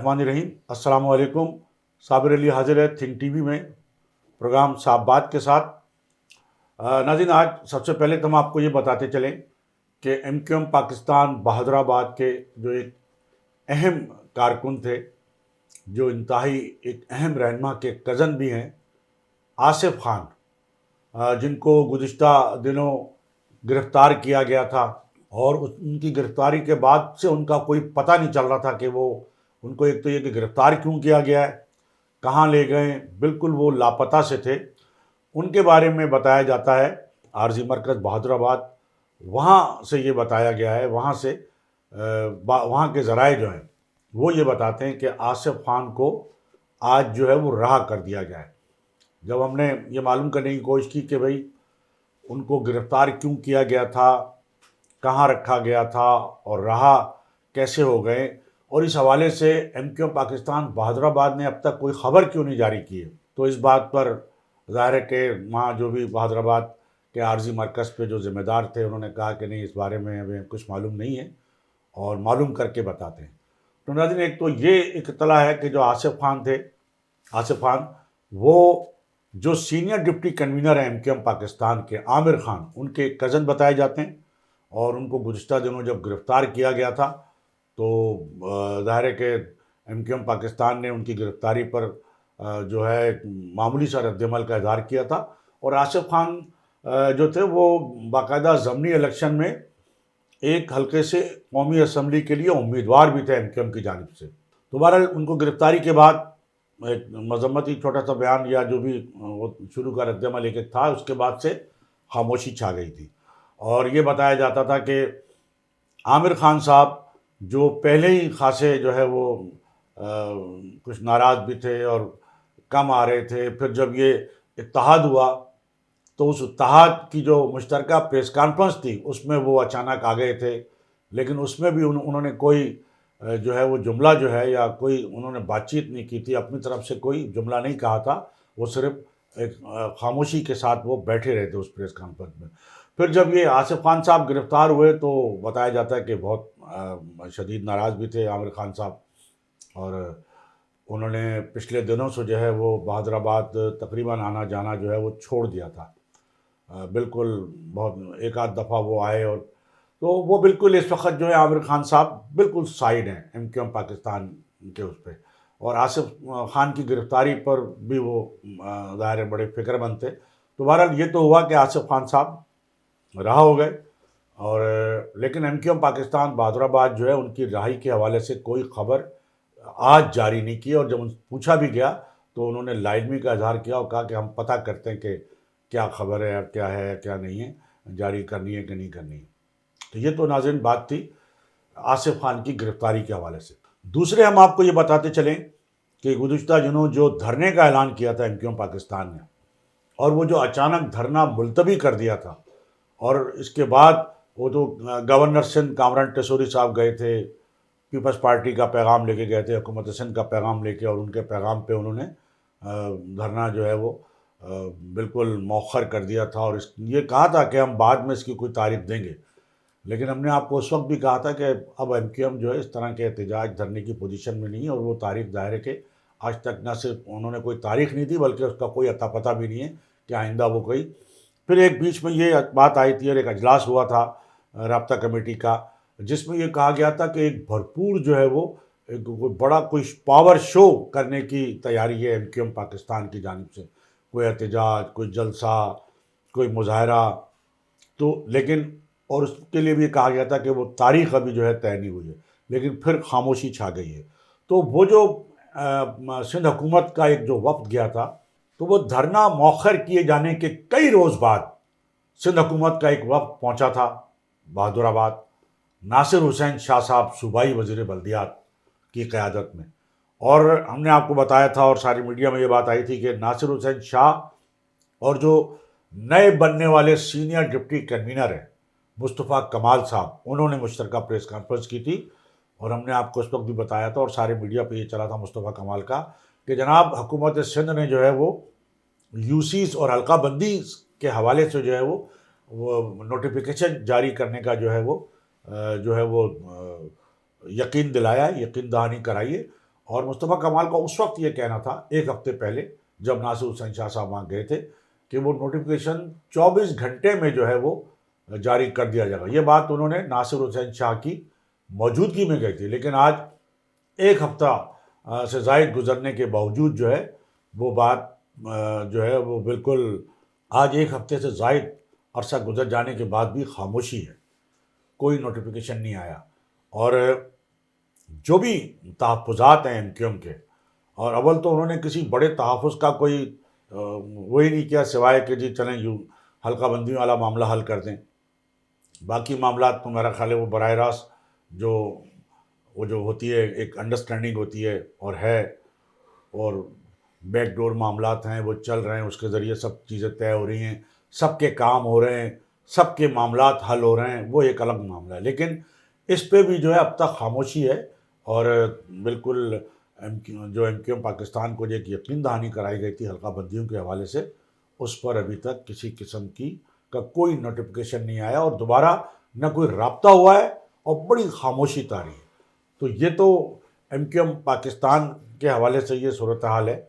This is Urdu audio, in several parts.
الرحمن الرحیم۔ السلام علیکم۔ صابر علی حاضر ہے تھنک ٹی وی میں پروگرام صاف بات کے ساتھ۔ ناظرین، آج سب سے پہلے تو ہم آپ کو یہ بتاتے چلیں کہ ایم کیو ایم پاکستان بہادر آباد کے جو ایک اہم کارکن تھے، جو انتہائی ایک اہم رہنما کے کزن بھی ہیں، آصف خان، جن کو گزشتہ دنوں گرفتار کیا گیا تھا، اور ان کی گرفتاری کے بعد سے ان کا کوئی پتہ نہیں چل رہا تھا کہ وہ ان کو ایک تو یہ کہ گرفتار کیوں کیا گیا ہے، کہاں لے گئے، بالکل وہ لاپتہ سے تھے۔ ان کے بارے میں بتایا جاتا ہے، عارضی مرکز بہادر آباد وہاں سے یہ بتایا گیا ہے، وہاں کے ذرائع جو ہیں وہ یہ بتاتے ہیں کہ آصف خان کو آج جو ہے وہ رہا کر دیا گیا ہے۔ جب ہم نے یہ معلوم کرنے کی کوشش کی کہ بھئی ان کو گرفتار کیوں کیا گیا تھا، کہاں رکھا گیا تھا، اور رہا کیسے ہو گئے، اور اس حوالے سے ایم کیو ایم پاکستان بہادر آباد نے اب تک کوئی خبر کیوں نہیں جاری کی ہے، تو اس بات پر ظاہر ہے کہ وہاں جو بھی بہادر آباد کے عارضی مرکز پہ جو ذمہ دار تھے، انہوں نے کہا کہ نہیں، اس بارے میں ہمیں کچھ معلوم نہیں ہے اور معلوم کر کے بتاتے ہیں۔ تو ناظرین، ایک تو یہ ایک اطلاع ہے کہ جو آصف خان تھے، آصف خان وہ جو سینئر ڈپٹی کنوینر ہیں ایم کیو ایم پاکستان کے، عامر خان، ان کے کزن بتائے جاتے ہیں، اور ان کو گزشتہ دنوں جب گرفتار کیا گیا تھا تو ظاہر ہے کہ ایم کیو ایم پاکستان نے ان کی گرفتاری پر جو ہے معمولی سا رد عمل کا اظہار کیا تھا، اور آصف خان جو تھے وہ باقاعدہ ضمنی الیکشن میں ایک حلقے سے قومی اسمبلی کے لیے امیدوار بھی تھے ایم کیو ایم کی جانب سے۔ تو بہرحال ان کو گرفتاری کے بعد ایک مذمتی چھوٹا سا بیان یا جو بھی وہ شروع کا رد عمل ایک تھا، اس کے بعد سے خاموشی چھا گئی تھی، اور یہ بتایا جاتا تھا کہ عامر خان صاحب جو پہلے ہی خاصے جو ہے وہ کچھ ناراض بھی تھے اور کم آ رہے تھے، پھر جب یہ اتحاد ہوا تو اس اتحاد کی جو مشترکہ پریس کانفرنس تھی اس میں وہ اچانک آ گئے تھے، لیکن اس میں بھی انہوں نے کوئی جو ہے وہ جملہ جو ہے یا کوئی انہوں نے بات چیت نہیں کی تھی، اپنی طرف سے کوئی جملہ نہیں کہا تھا، وہ صرف ایک خاموشی کے ساتھ وہ بیٹھے رہے تھے اس پریس کانفرنس میں۔ پھر جب یہ آصف خان صاحب گرفتار ہوئے تو بتایا جاتا ہے کہ بہت شدید ناراض بھی تھے عامر خان صاحب، اور انہوں نے پچھلے دنوں سے جو ہے وہ بہادر آباد تقریباً آنا جانا جو ہے وہ چھوڑ دیا تھا۔ بالکل بہت ایک آدھ دفعہ وہ آئے، اور تو وہ بالکل اس وقت جو ہے عامر خان صاحب بالکل سائیڈ ہیں ایم کیو ایم پاکستان کے اس پہ، اور آصف خان کی گرفتاری پر بھی وہ ظاہر ہے بڑے فکر مند تھے۔ تو بہرحال یہ تو ہوا کہ آصف خان صاحب رہا ہو گئے، اور لیکن ایم کیو ایم پاکستان بہادر آباد جو ہے ان کی رہائی کے حوالے سے کوئی خبر آج جاری نہیں کی، اور جب ان سے پوچھا بھی گیا تو انہوں نے لازمی کا اظہار کیا اور کہا کہ ہم پتہ کرتے ہیں کہ کیا خبر ہے، کیا نہیں ہے، جاری کرنی ہے کہ نہیں کرنی ہے۔ تو یہ تو ناظرین بات تھی آصف خان کی گرفتاری کے حوالے سے۔ دوسرے ہم آپ کو یہ بتاتے چلیں کہ گزشتہ دنوں جو دھرنے کا اعلان کیا تھا ایم کیو ایم پاکستان نے، اور وہ جو اچانک دھرنا ملتوی کر دیا تھا، اور اس کے بعد وہ تو گورنر سندھ کامران ٹیسوری صاحب گئے تھے، پیپلز پارٹی کا پیغام لے کے گئے تھے، حکومت سندھ کا پیغام لے کے، اور ان کے پیغام پہ انہوں نے دھرنا جو ہے وہ بالکل مؤخر کر دیا تھا، اور یہ کہا تھا کہ ہم بعد میں اس کی کوئی تاریخ دیں گے، لیکن ہم نے آپ کو اس وقت بھی کہا تھا کہ اب ایم کیو ایم جو ہے اس طرح کے احتجاج دھرنے کی پوزیشن میں نہیں ہے، اور وہ تاریخ ظاہر ہے کہ آج تک نہ صرف انہوں نے کوئی تاریخ نہیں دی بلکہ اس کا کوئی اتا پتہ بھی نہیں ہے کہ آئندہ وہ کوئی۔ پھر ایک بیچ میں یہ بات آئی تھی اور ایک اجلاس ہوا تھا رابطہ کمیٹی کا، جس میں یہ کہا گیا تھا کہ ایک بھرپور جو ہے وہ ایک بڑا کوئی پاور شو کرنے کی تیاری ہے ایم کیو ایم پاکستان کی جانب سے، کوئی احتجاج، کوئی جلسہ، کوئی مظاہرہ، تو لیکن اور اس کے لیے بھی کہا گیا تھا کہ وہ تاریخ ابھی جو ہے طے نہیں ہوئی ہے، لیکن پھر خاموشی چھا گئی ہے۔ تو وہ جو سندھ حکومت کا ایک جو وفد گیا تھا، تو وہ دھرنا مؤخر کیے جانے کے کئی روز بعد سندھ حکومت کا ایک وفد پہنچا تھا بہادر آباد، ناصر حسین شاہ صاحب صوبائی وزیر بلدیات کی قیادت میں، اور ہم نے آپ کو بتایا تھا اور ساری میڈیا میں یہ بات آئی تھی کہ ناصر حسین شاہ اور جو نئے بننے والے سینئر ڈپٹی کنوینر ہیں مصطفیٰ کمال صاحب، انہوں نے مشترکہ پریس کانفرنس کی تھی، اور ہم نے آپ کو اس وقت بھی بتایا تھا اور سارے میڈیا پہ یہ چلا تھا مصطفیٰ کمال کا کہ جناب حکومت سندھ نے جو ہے وہ یو سیز اور حلقہ بندی کے حوالے سے جو ہے وہ نوٹیفیکیشن جاری کرنے کا جو ہے وہ یقین دلایا، یقین دہانی کرائیے، اور مصطفیٰ کمال کا اس وقت یہ کہنا تھا، ایک ہفتے پہلے جب ناصر حسین شاہ صاحب وہاں گئے تھے، کہ وہ نوٹیفیکیشن 24 گھنٹے میں جو ہے وہ جاری کر دیا جائے گا۔ یہ بات انہوں نے ناصر حسین شاہ کی موجودگی میں کہی تھی، لیکن آج ایک ہفتہ سے زائد گزرنے کے باوجود جو ہے وہ بات جو ہے وہ بالکل، آج ایک ہفتے سے زائد عرصہ گزر جانے کے بعد بھی خاموشی ہے، کوئی نوٹیفیکیشن نہیں آیا۔ اور جو بھی تحفظات ہیں MQM کے، اور اول تو انہوں نے کسی بڑے تحفظ کا کوئی وہی نہیں کیا سوائے کہ جی چلیں یوں حلقہ بندیوں والا معاملہ حل کر دیں۔ باقی معاملات تو میرا خیال ہے وہ براہ راست جو ہوتی ہے ایک انڈرسٹینڈنگ ہوتی ہے اور بیک ڈور معاملات ہیں وہ چل رہے ہیں، اس کے ذریعے سب چیزیں طے ہو رہی ہیں، سب کے کام ہو رہے ہیں، سب کے معاملات حل ہو رہے ہیں، وہ ایک الگ معاملہ ہے۔ لیکن اس پہ بھی جو ہے اب تک خاموشی ہے، اور بالکل جو MQM پاکستان کو جو ایک یقین دہانی کرائی گئی تھی حلقہ بندیوں کے حوالے سے، اس پر ابھی تک کسی قسم کا کوئی نوٹیفیکیشن نہیں آیا، اور دوبارہ نہ کوئی رابطہ ہوا ہے، اور بڑی خاموشی طاری ہے۔ تو یہ تو MQM پاکستان کے حوالے سے یہ صورتحال ہے،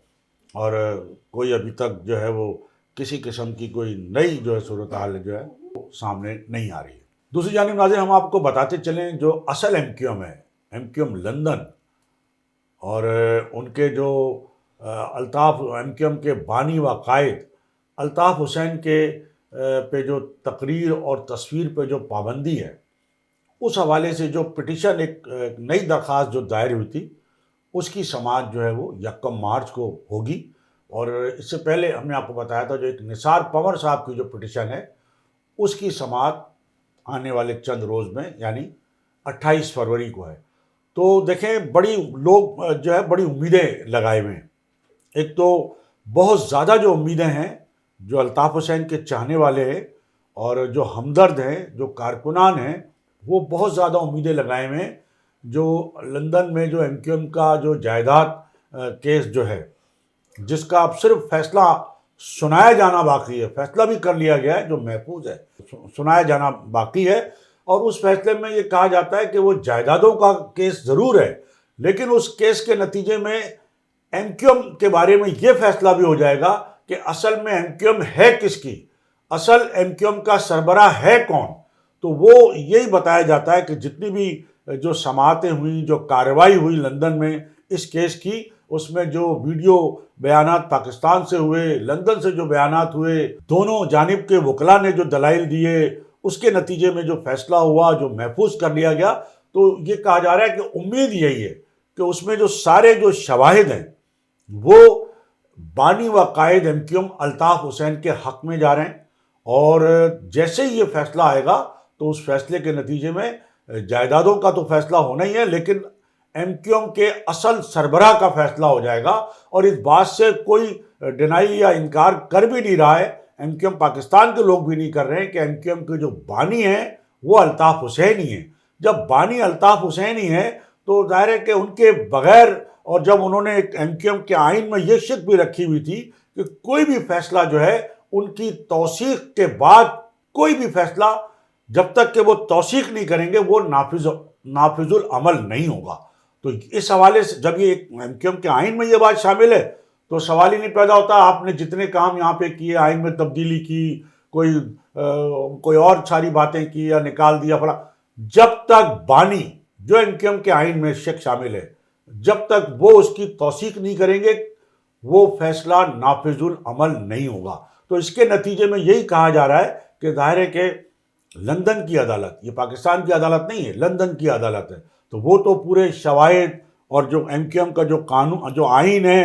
اور کوئی ابھی تک جو ہے وہ کسی قسم کی کوئی نئی جو ہے صورتحال جو ہے وہ سامنے نہیں آ رہی ہے۔ دوسری جانب ناظرین، ہم آپ کو بتاتے چلیں جو اصل MQM ہے، MQM لندن، اور ان کے جو الطاف MQM کے بانی و قائد الطاف حسین کے پہ جو تقریر اور تصویر پہ جو پابندی ہے، اس حوالے سے جو پٹیشن ایک نئی درخواست جو دائر ہوئی تھی، اس کی سماعت جو ہے وہ 1 مارچ کو ہوگی۔ اور اس سے پہلے ہم نے آپ کو بتایا تھا جو ایک نثار پنور صاحب کی جو پٹیشن ہے، اس کی سماعت آنے والے چند روز میں یعنی 28 فروری کو ہے۔ تو دیکھیں بڑی لوگ جو ہے بڑی امیدیں لگائے ہوئے ہیں۔ ایک تو بہت زیادہ جو امیدیں ہیں جو الطاف حسین کے چاہنے والے ہیں اور جو ہمدرد ہیں، جو کارکنان ہیں، وہ بہت زیادہ امیدیں لگائے ہوئے ہیں جو لندن میں جو MQM کا جو جائیداد کیس جو ہے، جس کا اب صرف فیصلہ سنایا جانا باقی ہے، فیصلہ بھی کر لیا گیا ہے جو محفوظ ہے، سنایا جانا باقی ہے، اور اس فیصلے میں یہ کہا جاتا ہے کہ وہ جائیدادوں کا کیس ضرور ہے، لیکن اس کیس کے نتیجے میں MQM کے بارے میں یہ فیصلہ بھی ہو جائے گا کہ اصل میں MQM ہے کس کی، اصل MQM کا سربراہ ہے کون۔ تو وہ یہی بتایا جاتا ہے کہ جتنی بھی جو سماعتیں ہوئیں، جو کارروائی ہوئی لندن میں اس کیس کی، اس میں جو ویڈیو بیانات پاکستان سے ہوئے، لندن سے جو بیانات ہوئے، دونوں جانب کے وکلاء نے جو دلائل دیے، اس کے نتیجے میں جو فیصلہ ہوا، جو محفوظ کر لیا گیا، تو یہ کہا جا رہا ہے کہ امید یہی ہے کہ اس میں جو سارے جو شواہد ہیں وہ بانی و قائد MQM الطاف حسین کے حق میں جا رہے ہیں، اور جیسے ہی یہ فیصلہ آئے گا تو اس فیصلے کے نتیجے میں جائیدادوں کا تو فیصلہ ہونا ہی ہے، لیکن MQM کے اصل سربراہ کا فیصلہ ہو جائے گا۔ اور اس بات سے کوئی ڈینائی یا انکار کر بھی نہیں رہا ہے، MQM پاکستان کے لوگ بھی نہیں کر رہے ہیں کہ MQM کے جو بانی ہیں وہ الطاف حسین ہی ہیں۔ جب بانی الطاف حسین ہی ہیں تو ظاہر ہے کہ ان کے بغیر، اور جب انہوں نے MQM کے آئین میں یہ شرط بھی رکھی ہوئی تھی کہ کوئی بھی فیصلہ جو ہے ان کی توثیق کے بعد، کوئی بھی فیصلہ جب تک کہ وہ توثیق نہیں کریں گے وہ نافذ العمل نہیں ہوگا۔ تو اس حوالے سے جب یہ MQM کے آئین میں یہ بات شامل ہے تو سوال ہی نہیں پیدا ہوتا آپ نے جتنے کام یہاں پہ کیے، آئین میں تبدیلی کی، کوئی اور ساری باتیں کی یا نکال دیا فلاں، جب تک بانی جو MQM کے آئین میں شک شامل ہے، جب تک وہ اس کی توثیق نہیں کریں گے وہ فیصلہ نافذ العمل نہیں ہوگا۔ تو اس کے نتیجے میں یہی کہا جا رہا ہے کہ ظاہر ہے کہ لندن کی عدالت، یہ پاکستان کی عدالت نہیں ہے، لندن کی عدالت ہے، تو وہ تو پورے شواہد اور جو MQM کا جو قانون، جو آئین ہے،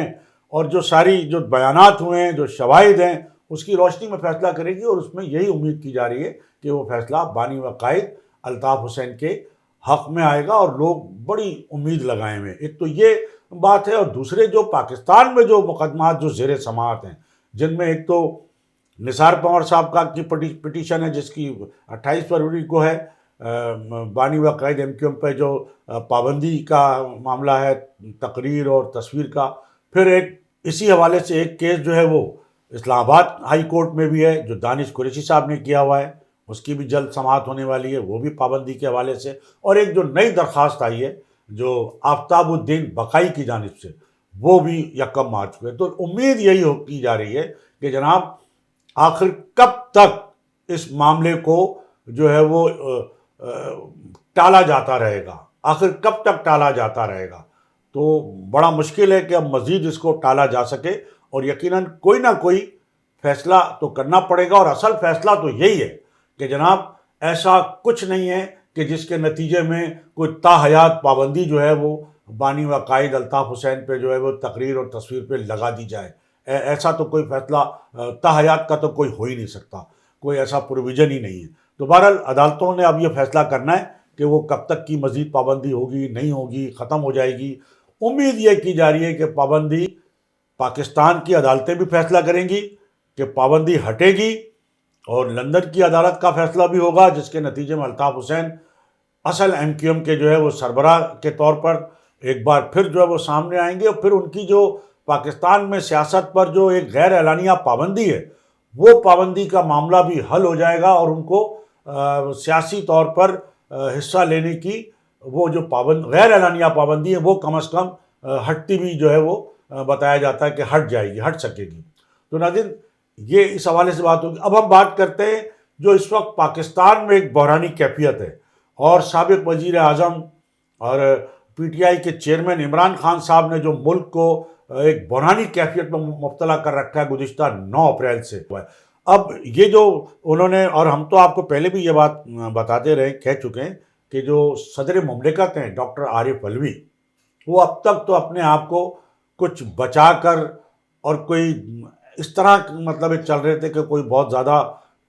اور جو ساری جو بیانات ہوئے ہیں، جو شواہد ہیں، اس کی روشنی میں فیصلہ کرے گی، اور اس میں یہی امید کی جا رہی ہے کہ وہ فیصلہ بانی و قائد الطاف حسین کے حق میں آئے گا، اور لوگ بڑی امید لگائے ہوئے۔ ایک تو یہ بات ہے، اور دوسرے جو پاکستان میں جو مقدمات جو زیر سماعت ہیں، جن میں ایک تو نثار پنور صاحب کی پٹیشن ہے جس کی 28 فروری کو ہے، بانی و قائد MQM پہ جو پابندی کا معاملہ ہے، تقریر اور تصویر کا۔ پھر ایک اسی حوالے سے ایک کیس جو ہے وہ اسلام آباد ہائی کورٹ میں بھی ہے جو دانش قریشی صاحب نے کیا ہوا ہے، اس کی بھی جلد سماعت ہونے والی ہے، وہ بھی پابندی کے حوالے سے۔ اور ایک جو نئی درخواست آئی ہے جو آفتاب الدین بقائی کی جانب سے، وہ بھی 1 مارچ کو ہے۔ تو امید یہی کی جا رہی ہے کہ جناب آخر کب تک اس معاملے کو جو ہے وہ ٹالا جاتا رہے گا، آخر کب تک ٹالا جاتا رہے گا؟ تو بڑا مشکل ہے کہ اب مزید اس کو ٹالا جا سکے، اور یقیناً کوئی نہ کوئی فیصلہ تو کرنا پڑے گا، اور اصل فیصلہ تو یہی ہے کہ جناب ایسا کچھ نہیں ہے کہ جس کے نتیجے میں کوئی تاحیات پابندی جو ہے وہ بانی و قائد الطاف حسین پہ جو ہے وہ تقریر اور تصویر پہ لگا دی جائے۔ ایسا تو کوئی فیصلہ تاحیات کا تو کوئی ہو ہی نہیں سکتا، کوئی ایسا پروویژن ہی نہیں ہے۔ تو بہرحال عدالتوں نے اب یہ فیصلہ کرنا ہے کہ وہ کب تک کی مزید پابندی ہوگی، نہیں ہوگی، ختم ہو جائے گی۔ امید یہ کی جا رہی ہے کہ پابندی پاکستان کی عدالتیں بھی فیصلہ کریں گی کہ پابندی ہٹے گی، اور لندن کی عدالت کا فیصلہ بھی ہوگا، جس کے نتیجے میں الطاف حسین اصل ایم کیو ایم کے جو ہے وہ سربراہ کے طور پر ایک بار پھر جو ہے وہ سامنے آئیں گے، اور پھر ان کی جو پاکستان میں سیاست پر جو ایک غیر اعلانیہ پابندی ہے، وہ پابندی کا معاملہ بھی حل ہو جائے گا، اور ان کو سیاسی طور پر حصہ لینے کی وہ جو غیر اعلانیہ پابندی ہے وہ کم از کم ہٹتی بھی جو ہے وہ بتایا جاتا ہے کہ ہٹ جائے گی، ہٹ سکے گی۔ تو ناظرین، یہ اس حوالے سے بات ہوگی۔ اب ہم بات کرتے ہیں جو اس وقت پاکستان میں ایک بحرانی کیفیت ہے، اور سابق وزیر اعظم اور پی ٹی آئی کے چیئرمین عمران خان صاحب نے جو ملک کو ایک بحرانی کیفیت میں مبتلا کر رکھا ہے گزشتہ 9 اپریل سے۔ اب یہ جو انہوں نے، اور ہم تو آپ کو پہلے بھی یہ بات بتاتے رہے، کہہ چکے ہیں کہ جو صدر مملکت ہیں ڈاکٹر عارف علوی، وہ اب تک تو اپنے آپ کو کچھ بچا کر اور کوئی اس طرح مطلب چل رہے تھے کہ کوئی بہت زیادہ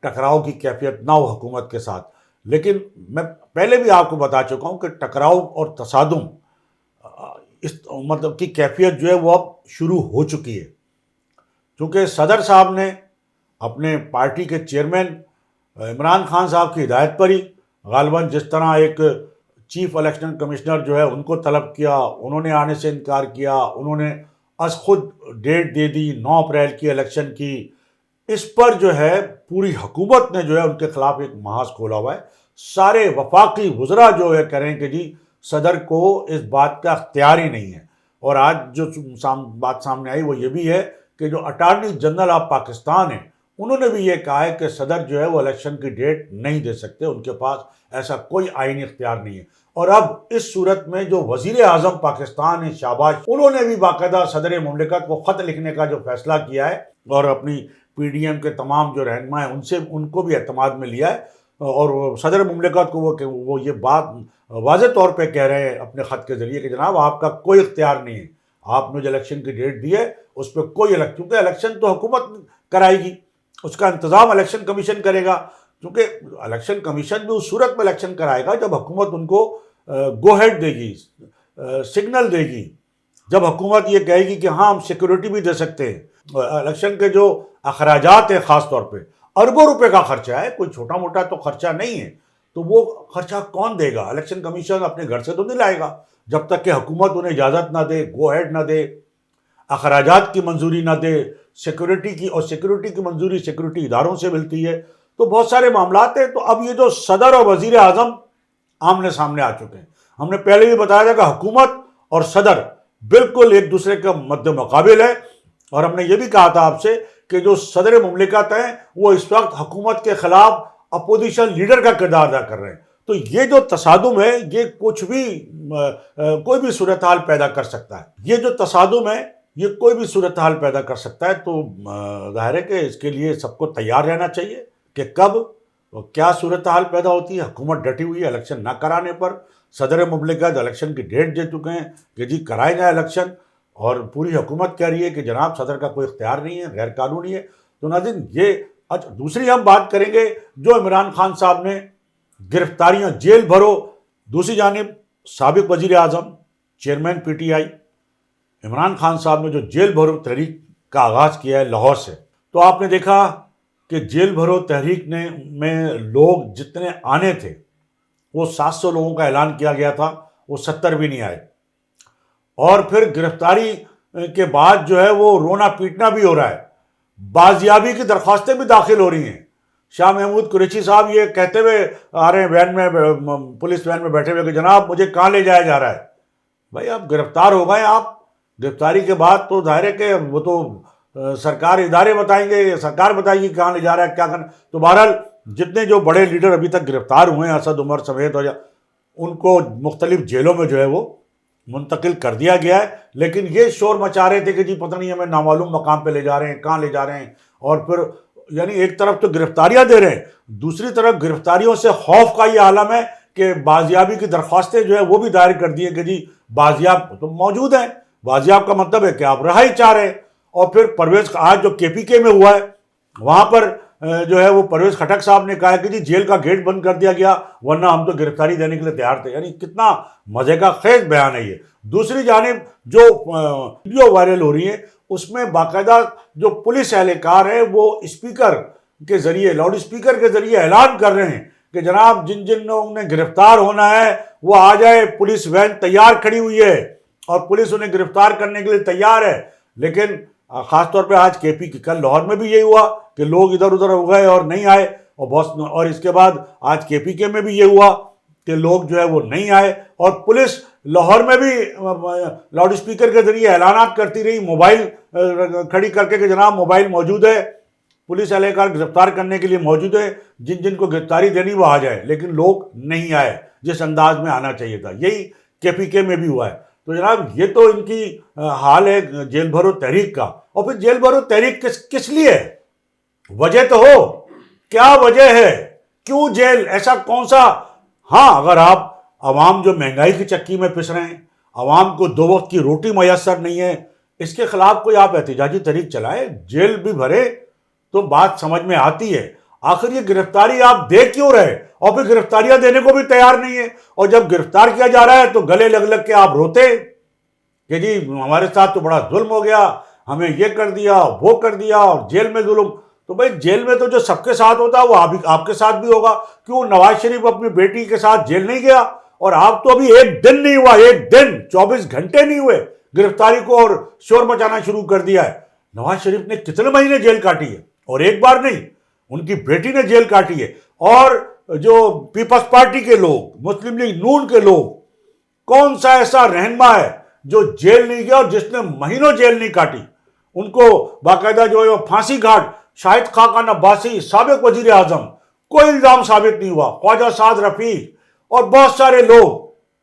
ٹکراؤ کی کیفیت نہ ہو حکومت کے ساتھ، لیکن میں پہلے بھی آپ کو بتا چکا ہوں کہ ٹکراؤ اور تصادم اس مطلب کی کیفیت جو ہے وہ اب شروع ہو چکی ہے، کیونکہ صدر صاحب نے اپنے پارٹی کے چیئرمین عمران خان صاحب کی ہدایت پر ہی غالباً جس طرح ایک چیف الیکشن کمشنر جو ہے ان کو طلب کیا، انہوں نے آنے سے انکار کیا، انہوں نے از خود ڈیٹ دے دی 9 اپریل کی الیکشن کی، اس پر جو ہے پوری حکومت نے جو ہے ان کے خلاف ایک محاذ کھولا ہوا ہے۔ سارے وفاقی وزراء جو ہے کہہ رہے ہیں کہ جی صدر کو اس بات کا اختیار ہی نہیں ہے، اور آج جو بات سامنے آئی وہ یہ بھی ہے کہ جو اٹارنی جنرل آف پاکستان ہیں، انہوں نے بھی یہ کہا ہے کہ صدر جو ہے وہ الیکشن کی ڈیٹ نہیں دے سکتے، ان کے پاس ایسا کوئی آئینی اختیار نہیں ہے۔ اور اب اس صورت میں جو وزیر اعظم پاکستان ہیں شہباز، انہوں نے بھی باقاعدہ صدر مملکت کو خط لکھنے کا جو فیصلہ کیا ہے، اور اپنی پی ڈی ایم کے تمام جو رہنما ہیں ان کو بھی اعتماد میں لیا ہے، اور صدر مملکت کو وہ یہ بات واضح طور پہ کہہ رہے ہیں اپنے خط کے ذریعے کہ جناب آپ کا کوئی اختیار نہیں ہے، آپ نے جو الیکشن کی ڈیٹ دی ہے اس پہ کوئی کیونکہ الیکشن تو حکومت کرائے گی، اس کا انتظام الیکشن کمیشن کرے گا، کیونکہ الیکشن کمیشن بھی اس صورت میں الیکشن کرائے گا جب حکومت ان کو گو ہیڈ دے گی، سگنل دے گی، جب حکومت یہ کہے گی کہ ہاں ہم سیکورٹی بھی دے سکتے ہیں۔ الیکشن کے جو اخراجات ہیں خاص طور پہ اربوں روپے کا خرچہ ہے، کوئی چھوٹا موٹا تو خرچہ نہیں ہے، تو وہ خرچہ کون دے گا؟ الیکشن کمیشن اپنے گھر سے تو نہیں لائے گا جب تک کہ حکومت انہیں اجازت نہ دے، گو ہیڈ نہ دے، اخراجات کی منظوری نہ دے، سیکورٹی کی منظوری سیکورٹی اداروں سے ملتی ہے، تو بہت سارے معاملات ہیں۔ تو اب یہ جو صدر اور وزیر اعظم آمنے سامنے آ چکے ہیں، ہم نے پہلے بھی بتایا تھا کہ حکومت اور صدر بالکل ایک دوسرے کا مد مقابل ہے، اور ہم نے یہ بھی کہا تھا آپ سے کہ جو صدر مملکت ہیں وہ اس وقت حکومت کے خلاف اپوزیشن لیڈر کا کردار ادا کر رہے ہیں۔ تو یہ جو تصادم ہے یہ کچھ بھی کوئی بھی صورتحال پیدا کر سکتا ہے، یہ جو تصادم ہے یہ کوئی بھی صورتحال پیدا کر سکتا ہے۔ تو ظاہر ہے کہ اس کے لیے سب کو تیار رہنا چاہیے کہ کب کیا صورتحال پیدا ہوتی ہے۔ حکومت ڈٹی ہوئی ہے الیکشن نہ کرانے پر، صدر مملکت الیکشن کی ڈیٹ دے چکے ہیں کہ جی کرائے جائے الیکشن، اور پوری حکومت کہہ رہی ہے کہ جناب صدر کا کوئی اختیار نہیں ہے، غیر قانونی ہے۔ تو ناظرین یہ دوسری ہم بات کریں گے جو عمران خان صاحب نے گرفتاریاں، جیل بھرو، دوسری جانب سابق وزیر اعظم chairman P T I Imran Khan صاحب نے جو جیل بھرو تحریک کا آغاز کیا ہے لاہور سے، تو آپ نے دیکھا کہ جیل بھرو تحریک میں لوگ جتنے آنے تھے وہ 700 لوگوں کا اعلان کیا گیا تھا، وہ 70 بھی نہیں آئے، اور پھر گرفتاری کے بعد جو ہے وہ رونا پیٹنا بھی ہو رہا ہے، بازیابی کی درخواستیں بھی داخل ہو رہی ہیں۔ شاہ محمود قریشی صاحب یہ کہتے ہوئے آ رہے ہیں وین میں، پولیس وین میں بیٹھے ہوئے کہ جناب مجھے کہاں لے جایا جا رہا ہے، بھائی آپ گرفتار ہو گئے، آپ گرفتاری کے بعد تو ظاہر ہے کہ وہ تو سرکار ادارے بتائیں گے، سرکار بتائے گی کہاں لے جا رہا ہے کیا کرنا. تو بہرحال جتنے جو بڑے لیڈر ابھی تک گرفتار ہوئے ہیں اسد عمر سمیت ان کو مختلف جیلوں میں جو ہے وہ منتقل کر دیا گیا ہے. لیکن یہ شور مچا رہے تھے کہ جی پتہ نہیں ہمیں نامعلوم مقام پہ لے جا رہے ہیں، کہاں لے جا رہے ہیں. اور پھر یعنی ایک طرف تو گرفتاریاں دے رہے ہیں، دوسری طرف گرفتاریوں سے خوف کا یہ عالم ہے کہ بازیابی کی درخواستیں جو ہے وہ بھی دائر کر دی ہیں کہ جی بازیاب تو موجود ہیں. بازیاب کا مطلب ہے کہ آپ رہائی چاہ رہے ہیں. اور پھر پرویز آج جو کے پی کے میں ہوا ہے وہاں پر جو ہے وہ پرویز خٹک صاحب نے کہا ہے کہ جی جیل کا گیٹ بند کر دیا گیا ورنہ ہم تو گرفتاری دینے کے لیے تیار تھے. یعنی کتنا مزے کا خیز بیان ہے یہ. دوسری جانب جو ویڈیو وائرل ہو رہی ہے اس میں باقاعدہ جو پولیس اہلکار ہیں وہ اسپیکر کے ذریعے، لاؤڈ اسپیکر کے ذریعے اعلان کر رہے ہیں کہ جناب جن جن لوگوں نے گرفتار ہونا ہے وہ آ جائے، پولیس وین تیار کھڑی ہوئی ہے اور پولیس انہیں گرفتار کرنے کے لیے تیار ہے. لیکن خاص طور پہ آج کے پی کی، کل لاہور میں بھی یہی ہوا کہ لوگ ادھر ادھر ہو گئے اور نہیں آئے، اور اس کے بعد آج کے پی کے میں بھی یہ ہوا کہ لوگ جو ہے وہ نہیں آئے. اور پولیس لاہور میں بھی لاؤڈ اسپیکر کے ذریعے اعلانات کرتی رہی، موبائل کھڑی کر کے کہ جناب موبائل موجود ہے، پولیس اہلکار گرفتار کرنے کے لیے موجود ہے، جن جن کو گرفتاری دینی وہ آ جائے. لیکن لوگ نہیں آئے جس انداز میں آنا چاہیے تھا. یہی کے پی کے میں بھی ہوا ہے. تو جناب یہ تو ان کی حال ہے جیل بھرو تحریک کا. اور پھر جیل بھرو تحریک کس لیے ہے؟ وجہ تو ہو، کیا وجہ ہے؟ کیوں جیل؟ ایسا کون سا؟ ہاں اگر آپ عوام جو مہنگائی کی چکی میں پس رہے ہیں، عوام کو 2 وقت کی روٹی میسر نہیں ہے، اس کے خلاف کوئی آپ احتجاجی تحریک چلائے، جیل بھی بھرے تو بات سمجھ میں آتی ہے. آخر یہ گرفتاری آپ دے کیوں رہے؟ اور پھر گرفتاریاں دینے کو بھی تیار نہیں ہے. اور جب گرفتار کیا جا رہا ہے تو گلے لگ لگ کے آپ روتے کہ جی ہمارے ساتھ تو بڑا ظلم ہو گیا، ہمیں یہ کر دیا وہ کر دیا، اور جیل میں ظلم. تو بھائی جیل میں تو جو سب کے ساتھ ہوتا ہے وہ آپ کے ساتھ بھی ہوگا. کیوں نواز شریف اپنی بیٹی کے ساتھ جیل نہیں گیا؟ اور آپ تو ابھی ایک دن نہیں ہوا، ایک دن 24 گھنٹے نہیں ہوئے گرفتاری کو اور شور مچانا شروع کر دیا ہے. نواز شریف نے کتنے مہینے جیل کاٹی ہے، اور ایک بار نہیں، ان کی بیٹی نے جیل کاٹی ہے. اور جو پیپلز پارٹی کے لوگ، مسلم لیگ نون کے لوگ، کون سا ایسا رہنما ہے جو جیل نہیں گیا اور جس نے مہینوں جیل نہیں کاٹی؟ ان کو باقاعدہ جو ہے پھانسی گھاٹ، شاہد خاقان عباسی سابق وزیر اعظم، کوئی الزام ثابت نہیں ہوا، خواجہ سعد رفیق اور بہت سارے لوگ.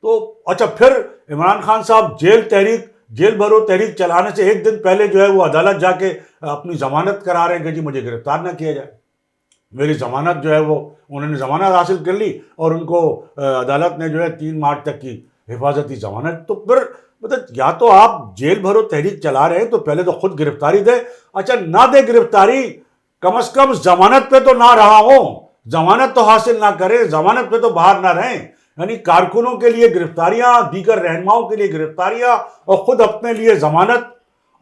تو اچھا پھر عمران خان صاحب جیل بھرو تحریک چلانے سے ایک دن پہلے جو ہے وہ عدالت جا کے اپنی ضمانت کرا رہے ہیں کہ جی مجھے گرفتار نہ کیا جائے. میری ضمانت جو ہے وہ انہوں نے ضمانت حاصل کر لی اور ان کو عدالت نے جو ہے 3 مارچ تک کی حفاظتی ضمانت. تو پھر مطلب یا تو آپ جیل بھرو تحریک چلا رہے ہیں تو پہلے تو خود گرفتاری دے. اچھا نہ دے گرفتاری، کم از کم ضمانت پہ تو نہ رہا ہو، ضمانت تو حاصل نہ کرے، ضمانت پہ تو باہر نہ رہیں. یعنی کارکنوں کے لیے گرفتاریاں، دیگر رہنماؤں کے لیے گرفتاریاں، اور خود اپنے لیے ضمانت.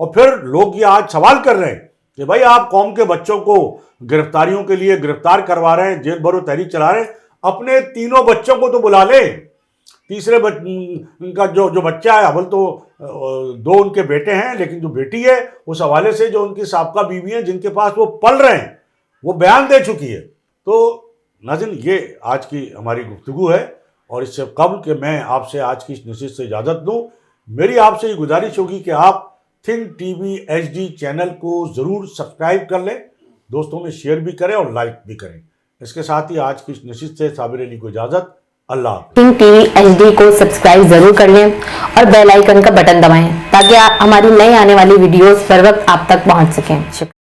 اور پھر لوگ یہ آج سوال کر رہے ہیں کہ بھائی آپ قوم کے بچوں کو گرفتاریوں کے لیے گرفتار کروا رہے ہیں، جیل بھرو تحریک چلا رہے ہیں، اپنے 3 بچوں کو تو بلا لیں. تیسرے کا جو بچہ ہے، اول تو 2 ان کے بیٹے ہیں، لیکن جو بیٹی ہے اس حوالے سے جو ان کی سابقہ بیوی ہیں جن کے پاس وہ پل رہے ہیں وہ بیان دے چکی ہے. تو ناظرین یہ آج کی ہماری گفتگو ہے. اور اس سے قبل کہ میں آپ سے آج کی اس نشست سے اجازت دوں، میری آپ سے یہ گزارش ہوگی کہ آپ think T V HD channel کو ضرور سبسکرائب کر لیں، دوستوں میں شیئر بھی کریں اور لائک بھی کریں. اس کے ساتھ ہی آج کی اس نشست سے صابر علی کو اجازت. اللہ حافظ. تھنک ٹی وی HD کو سبسکرائب ضرور کر لیں اور بیل آئیکن کا بٹن دبائیں تاکہ ہماری نئی آنے والی ویڈیوز پر وقت آپ تک پہنچ سکیں. شکریہ.